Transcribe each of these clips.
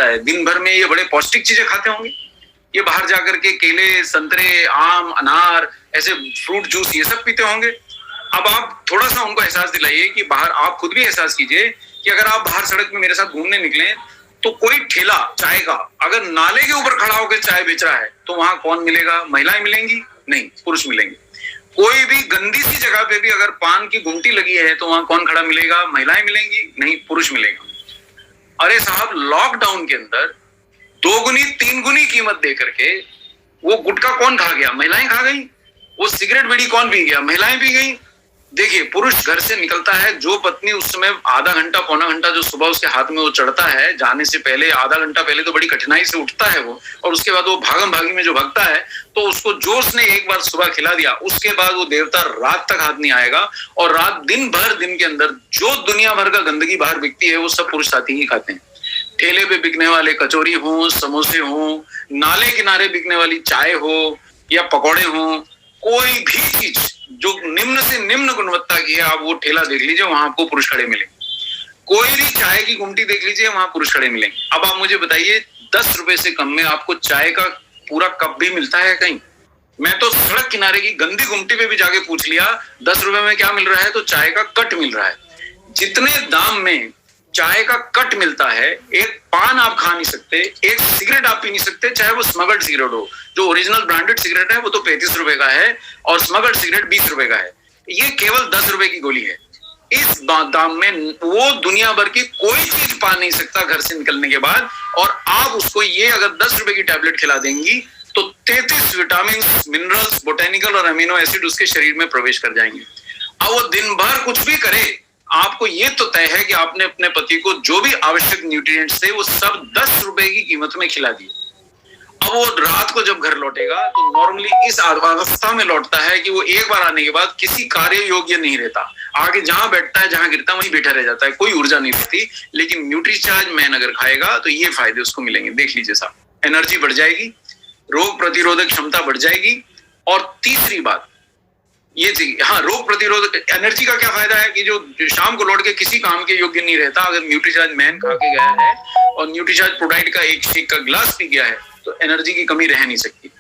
होता है? दिन भर में ये बड़े पौष्टिक चीजें खाते होंगे, ये बाहर जाकर के केले, संतरे, आम, अनार, ऐसे फ्रूट जूस ये सब पीते होंगे। अब आप थोड़ा सा उनको एहसास दिलाइए कि बाहर, आप खुद भी एहसास कीजिए कि अगर आप बाहर सड़क में मेरे साथ घूमने निकले तो कोई ठेला चाय का अगर नाले के ऊपर खड़ा होकर चाय बेच रहा है तो वहां कौन मिलेगा? महिलाएं मिलेंगी? नहीं, पुरुष मिलेंगे। कोई भी गंदी सी जगह पे भी अगर पान की गुमटी लगी है तो वहां कौन खड़ा मिलेगा? महिलाएं मिलेंगी? नहीं, पुरुष मिलेगा। अरे साहब, लॉकडाउन के अंदर 2 गुनी 3 गुनी कीमत दे करके वो गुटखा कौन खा गया? महिलाएं खा गई। वो सिगरेट बीड़ी कौन पी गया? महिलाएं पी गई। देखिए, पुरुष घर से निकलता है, जो पत्नी उस समय आधा घंटा पौना घंटा जो सुबह उसके हाथ में वो चढ़ता है, जाने से पहले आधा घंटा पहले तो बड़ी कठिनाई से उठता है वो, और उसके बाद वो भागम भागी में जो भगता है, तो उसको जो उसने एक बार सुबह खिला दिया उसके बाद वो देवता रात तक हाथ नहीं आएगा। और रात दिन भर, दिन के अंदर जो दुनिया भर का गंदगी बाहर बिकती है वो सब पुरुष साथी ही खाते हैं। ठेले पे बिकने वाले कचौरी हो, समोसे हो, नाले किनारे बिकने वाली चाय हो या पकौड़े हो, कोई भी चीज जो निम्न से निम्न गुणवत्ता की है, आप वो ठेला देख लीजिए, वहां आपको पुरुष खड़े मिलेंगे। कोई भी चाय की गुमटी देख लीजिए, वहां पुरुष खड़े मिलेंगे। अब आप मुझे बताइए, 10 रुपए से कम में आपको चाय का पूरा कप भी मिलता है कहीं? मैं तो सड़क किनारे की गंदी गुमटी पे भी जाके पूछ लिया, 10 रुपए में क्या मिल रहा है? तो चाय का कट मिल रहा है। जितने दाम में चाय का कट मिलता है, एक पान आप खा नहीं सकते, एक सिगरेट आप पी नहीं सकते, चाहे वो स्मगल्ड सिगरेट हो। जो ओरिजिनल ब्रांडेड सिगरेट है वो तो 35 रुपए का है और स्मगल्ड सिगरेट 20 रुपए का है। ये केवल 10 रुपए की गोली है। इस दाम में वो दुनिया भर की कोई चीज पा नहीं सकता घर से निकलने के बाद। और आप उसको ये अगर 10 रुपए की टैबलेट खिला देंगी तो 33 विटामिन, मिनरल्स, बोटेनिकल और अमीनो एसिड उसके शरीर में प्रवेश कर जाएंगे। अब वो दिन भर कुछ भी करे, आपको ये तो तय है कि आपने अपने पति को जो भी आवश्यक न्यूट्रिएंट्स थे वो सब 10 रुपए की कीमत में खिला दिए। अब वो रात को जब घर लौटेगा तो नॉर्मली इस अवस्था में लौटता है कि वो एक बार आने के बाद किसी कार्य योग्य नहीं रहता। आगे जहां बैठता है, जहां गिरता है, वहीं बैठा रह जाता है, कोई ऊर्जा नहीं रहती। लेकिन न्यूट्रीचार्ज मैन अगर खाएगा तो ये फायदे उसको मिलेंगे। देख लीजिए साहब, एनर्जी बढ़ जाएगी, रोग प्रतिरोधक क्षमता बढ़ जाएगी। और तीसरी बात ये थी, हाँ, रोग प्रतिरोधक एनर्जी का क्या फायदा है कि जो शाम को लौट के किसी काम के योग्य नहीं रहता, अगर न्यूट्रीचार्ज मैन खा के गया है और न्यूट्रीचार्ज प्रोडाइट का एक शेक का गिलास पी गया है तो एनर्जी की कमी रह नहीं सकती।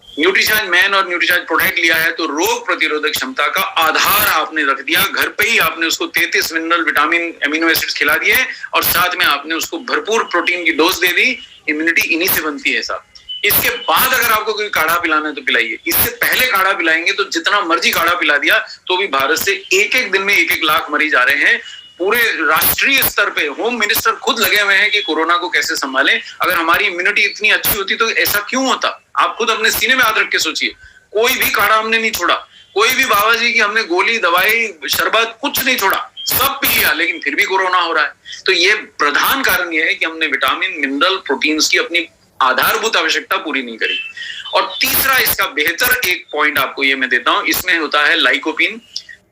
न्यूट्रीचार्ज मैन और न्यूट्रीचार्ज प्रोडाइट लिया है तो रोग प्रतिरोधक क्षमता का आधार आपने रख दिया। घर पे ही आपने उसको 33 मिनरल, विटामिन, एमिनो एसिड्स खिला दिए और साथ में आपने उसको भरपूर प्रोटीन की डोज दे दी। इम्यूनिटी इन्हीं से बनती है साहब। इसके बाद अगर आपको कोई काढ़ा पिलाना है तो पिलाइए। इससे पहले काढ़ा पिलाएंगे तो जितना मर्जी काढ़ा पिला दिया तो भी भारत से एक दिन में 1-1 लाख मरीज आ रहे हैं। पूरे राष्ट्रीय स्तर पे होम मिनिस्टर खुद लगे हुए हैं कि कोरोना को कैसे संभालें। अगर हमारी इम्यूनिटी इतनी अच्छी होती तो ऐसा क्यों होता? आप खुद अपने सीने में हाथ रख के सोचिए। कोई भी काढ़ा हमने नहीं छोड़ा, कोई भी बाबा जी की हमने गोली, दवाई, शरबत कुछ नहीं छोड़ा, सब पी लिया, लेकिन फिर भी कोरोना हो रहा है। तो ये प्रधान कारण ये है कि हमने विटामिन, मिनरल, प्रोटीन्स की अपनी आधारभूत आवश्यकता पूरी नहीं करी। और तीसरा इसका बेहतर एक पॉइंट आपको ये मैं देता हूं, इसमें होता है लाइकोपिन,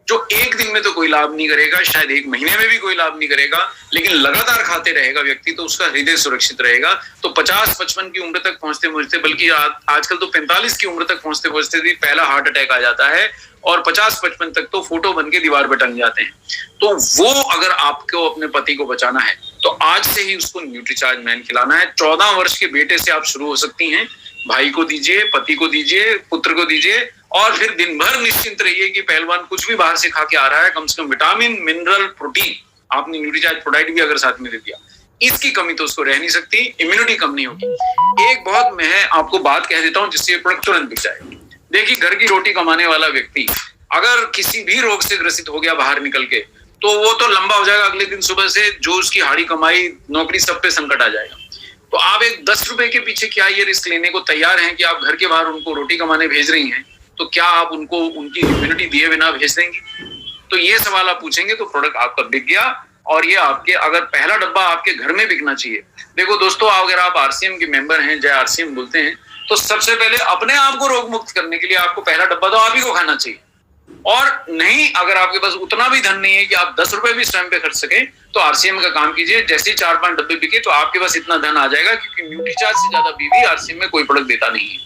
जो एक दिन में तो कोई लाभ नहीं करेगा, शायद एक महीने में भी कोई लाभ नहीं करेगा, लेकिन लगातार खाते रहेगा व्यक्ति तो उसका हृदय सुरक्षित रहेगा। तो 50-55 की उम्र तक पहुंचते पहुंचते, बल्कि आजकल तो 45 की उम्र तक पहुंचते पहुंचते भी पहला हार्ट अटैक आ जाता है और 50-55 तक तो फोटो बन के दीवार पर टंग जाते हैं। तो वो अगर आपको अपने पति को बचाना है तो आज से ही उसको न्यूट्रीचार्ज मैन खिलाना है। 14 वर्ष के बेटे से आप शुरू हो सकती हैं, भाई को दीजिए, पति को दीजिए, पुत्र को दीजिए, और फिर दिन भर निश्चिंत रहिए कि पहलवान कुछ भी बाहर से खा के आ रहा है, कम से कम विटामिन, मिनरल, प्रोटीन आपने न्यूट्रीचार्ज प्रोडाइट भी अगर साथ में दे दिया, इसकी कमी तो उसको रह नहीं सकती, इम्यूनिटी कम नहीं होगी। एक बहुत मैं आपको बात कह देता हूं जिससे प्रोडक्ट तुरंत बिक जाए। देखिए, घर की रोटी कमाने वाला व्यक्ति अगर किसी भी रोग से ग्रसित हो गया बाहर निकल के, तो वो तो लंबा हो जाएगा। अगले दिन सुबह से जो उसकी हाड़ी कमाई, नौकरी, सब पे संकट आ जाएगा। तो आप एक 10 रुपए के पीछे क्या ये रिस्क लेने को तैयार हैं कि आप घर के बाहर उनको रोटी कमाने भेज रही हैं, तो क्या आप उनको उनकी इम्यूनिटी दिए बिना भेज देंगी? तो ये सवाल आप पूछेंगे तो प्रोडक्ट आपका बिक गया। और ये आपके अगर पहला डब्बा आपके घर में बिकना चाहिए। देखो दोस्तों, अगर आप आरसीएम के मेंबर हैं, जय आरसीएम बोलते हैं, तो सबसे पहले अपने आप को रोग मुक्त करने के लिए आपको पहला डब्बा तो आप ही को खाना चाहिए। और नहीं, अगर आपके पास उतना भी धन नहीं है कि आप 10 रुपए भी स्वयं पे खर्च सके, तो आरसीएम का काम कीजिए। जैसे ही 4-5 डब्बे बिके तो आपके पास इतना धन आ जाएगा, क्योंकि न्यूट्रीचार्ज से ज्यादा बीवी आरसीएम में कोई प्रोडक्ट देता नहीं है।